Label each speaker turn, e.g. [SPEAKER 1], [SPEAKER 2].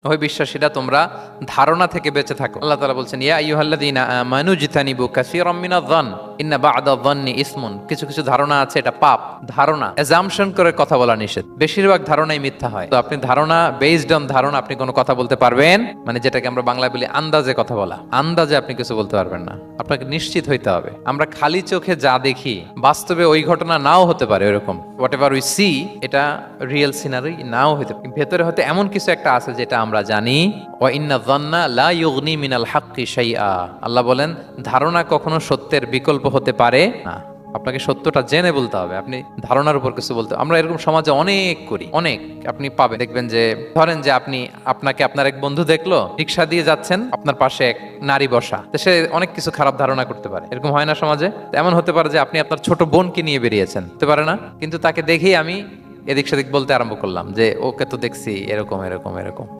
[SPEAKER 1] ওই বিশ্বাসীরা তোমরা ধারণা থেকে বেঁচে থাকো। আল্লাহ তাআলা বলছেন, ইয়া আইয়ুহাল্লাযীনা আমানু জিতানিবু কাসীরাম মিনায-যন ইন্না বা'দা-যন্নি ইসমুন। কিছু কিছু ধারণা আছে এটা পাপ। ধারণা অ্যাজাম্পশন করে কথা বলা নিষেধ। বেশিরভাগ ধারণাই মিথ্যা হয়। তো আপনি ধারণা বেসড অন ধারণা আপনি কোনো কথা বলতে পারবেন, মানে যেটাকে আমরা বাংলায় বলি আন্দাজে কথা বলা। আন্দাজে আপনি কিছু বলতে পারবেন না, আপনাকে নিশ্চিত হইতে হবে। আমরা খালি চোখে যা দেখি বাস্তবে ওই ঘটনা নাও হতে পারে। এরকম হোয়াট এভার উই সি, এটা রিয়েল সিনারি নাও হতে পারে। ভেতরে হয়তো এমন কিছু একটা আছে যেটা আমরা জানি। ওয়া ইন্না যান্না লা ইউগনি মিনাল হাক্কি শাইআ। আল্লাহ বলেন ধারণা কখনো সত্যের বিকল্প হতে পারে না। আপনাকে সত্যটা জেনে বলতে হবে, আপনি ধারণার উপর কিছু বলতে। আমরা এরকম সমাজে অনেক করি, অনেক। আপনি পাবেন, দেখবেন যে ধরেন যে আপনাকে আপনার এক বন্ধু দেখলো, রিকশা দিয়ে যাচ্ছেন, আপনার পাশে এক নারী বসা, তো সে অনেক কিছু খারাপ ধারণা করতে পারে। এরকম হয় না সমাজে? এমন হতে পারে যে আপনি আপনার ছোট বোনকে নিয়ে বেরিয়েছেন, হতে পারে না? কিন্তু তাকে দেখেই আমি এদিক সেদিক বলতে আরম্ভ করলাম যে ওকে তো দেখছি এরকম এরকম এরকম।